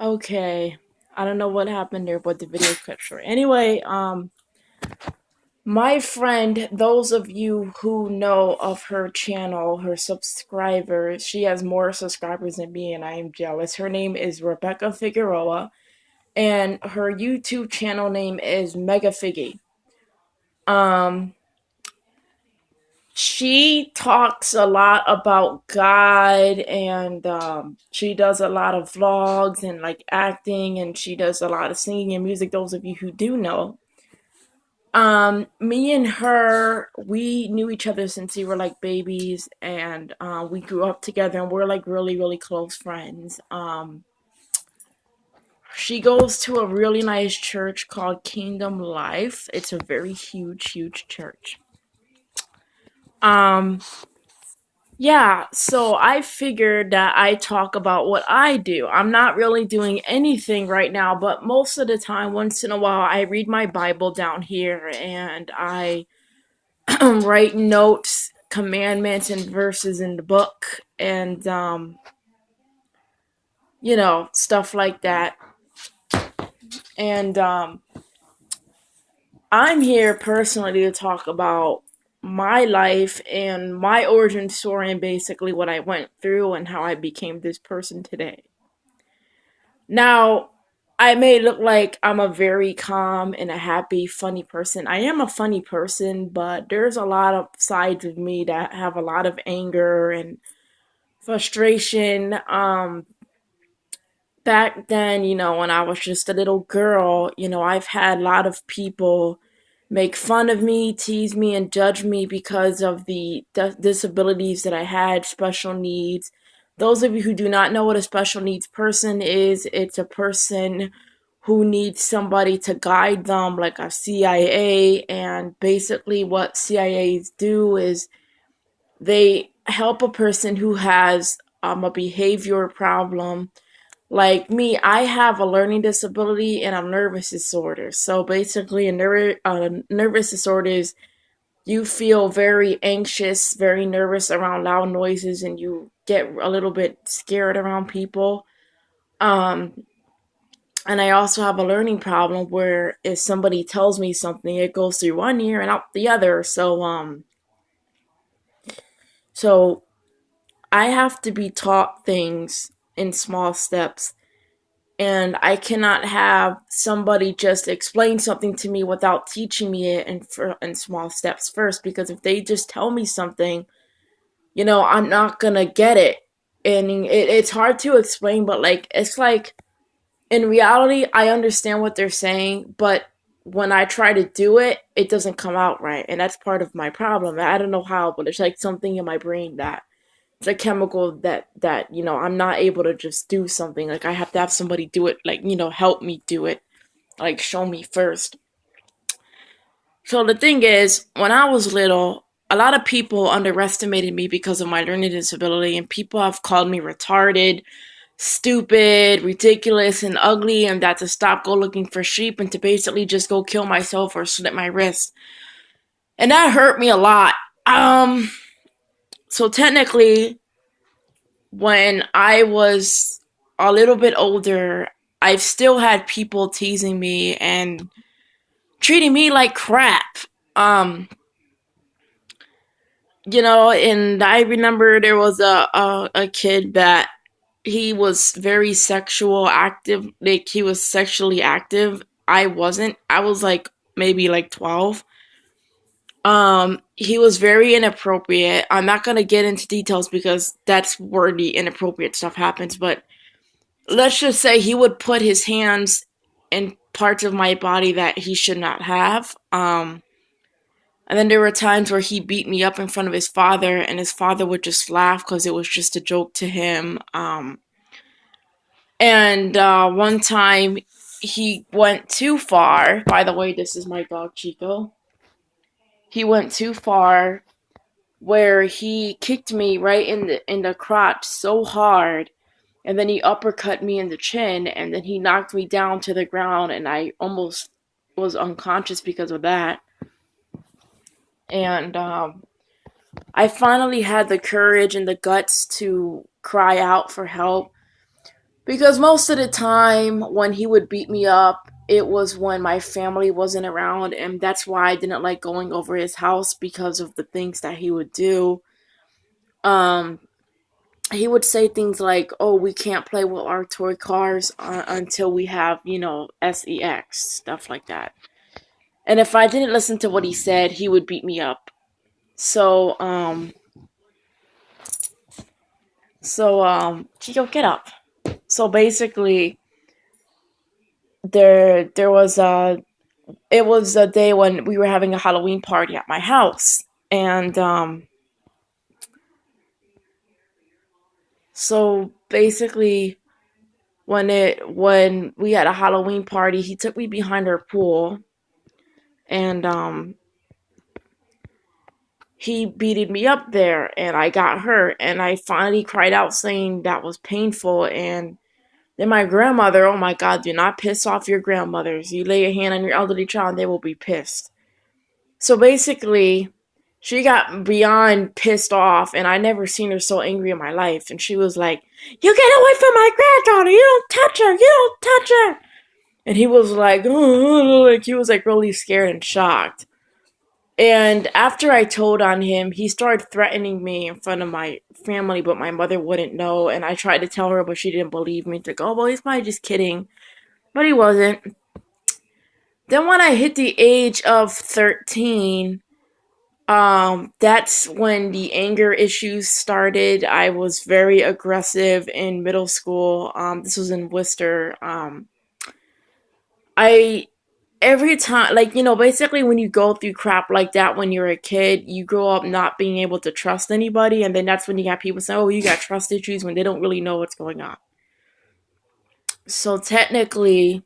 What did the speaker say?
Okay. I don't know what happened there, but the video cut short. Anyway, my friend, those of you who know of her channel, her subscribers, she has more subscribers than me, and I am jealous. Her name is Rebecca Figueroa, and her YouTube channel name is Mega Figgy. Um, she talks a lot about God, and she does a lot of vlogs and like acting, and she does a lot of singing and music. Those of you who do know, me and her, we knew each other since we were like babies, and we grew up together, and we're like really, really close friends. She goes to a really nice church called Kingdom Life. It's a very huge, huge church. Um, Yeah, so I figured that I talk about what I do. I'm not really doing anything right now, but most of the time, once in a while, I read my Bible down here and I write notes, commandments, and verses in the book, and stuff like that. And I'm here personally to talk about my life and my origin story and basically what I went through and how I became this person today. Now, I may look like I'm a very calm and a happy, funny person. I am a funny person, but there's a lot of sides of me that have a lot of anger and frustration. Back then, when I was just a little girl, I've had a lot of people make fun of me, tease me, and judge me because of the disabilities that I had, special needs. Those of you who do not know what a special needs person is, it's a person who needs somebody to guide them, like a CIA. And basically, what CIAs do is they help a person who has a behavior problem. Like me, I have a learning disability and a nervous disorder. So basically, nervous disorder is you feel very anxious, very nervous around loud noises, and you get a little bit scared around people. Um, and I also have a learning problem where if somebody tells me something, it goes through one ear and out the other. So I have to be taught things in small steps, and I cannot have somebody just explain something to me without teaching me it in small steps first, because if they just tell me something, I'm not gonna get it. And it's hard to explain, but it's like in reality, I understand what they're saying, but when I try to do it, it doesn't come out right. And that's part of my problem. I don't know how, but it's like something in my brain that it's a chemical that I'm not able to just do something. Like I have to have somebody do it, like, help me do it, like show me first. So the thing is, when I was little, a lot of people underestimated me because of my learning disability, and people have called me retarded, stupid, ridiculous, and ugly, and that to stop go looking for sheep and to basically just go kill myself or slit my wrist. And that hurt me a lot. So technically, when I was a little bit older, I've still had people teasing me and treating me like crap. Um, and I remember there was a kid that he was very sexual active, like he was sexually active. I wasn't. I was like maybe like 12. He was very inappropriate. I'm not gonna get into details because that's where the inappropriate stuff happens, but let's just say he would put his hands in parts of my body that he should not have. And then there were times where he beat me up in front of his father, and his father would just laugh because it was just a joke to him. And one time he went too far. By the way, this is my dog Chico. He went too far where he kicked me right in the crotch so hard, and then he uppercut me in the chin, and then he knocked me down to the ground, and I almost was unconscious because of that. And I finally had the courage and the guts to cry out for help. Because most of the time when he would beat me up, it was when my family wasn't around, and that's why I didn't like going over his house because of the things that he would do. Um, he would say things like, "Oh, we can't play with our toy cars until we have, sex stuff like that." And if I didn't listen to what he said, he would beat me up. So, Chico, get up. So basically, there was a it was a day when we were having a Halloween party at my house, and so basically, when we had a Halloween party, he took me behind our pool, and he beated me up there, and I got hurt, and I finally cried out saying that was painful. And then my grandmother, oh my God, do not piss off your grandmothers. You lay a hand on your elderly child, they will be pissed. So basically, she got beyond pissed off, and I never seen her so angry in my life. And she was like, "You get away from my granddaughter! You don't touch her! You don't touch her!" And he was like, like he was like really scared and shocked. And after I told on him, he started threatening me in front of my family, but my mother wouldn't know. And I tried to tell her, but she didn't believe me. She's like, "Oh, well, he's probably just kidding," but he wasn't. Then when I hit the age of 13, that's when the anger issues started. I was very aggressive in middle school. This was in Worcester. I every time, like, basically when you go through crap like that when you're a kid, you grow up not being able to trust anybody, and then that's when you got people saying, "Oh, you got trust issues," when they don't really know what's going on. So technically,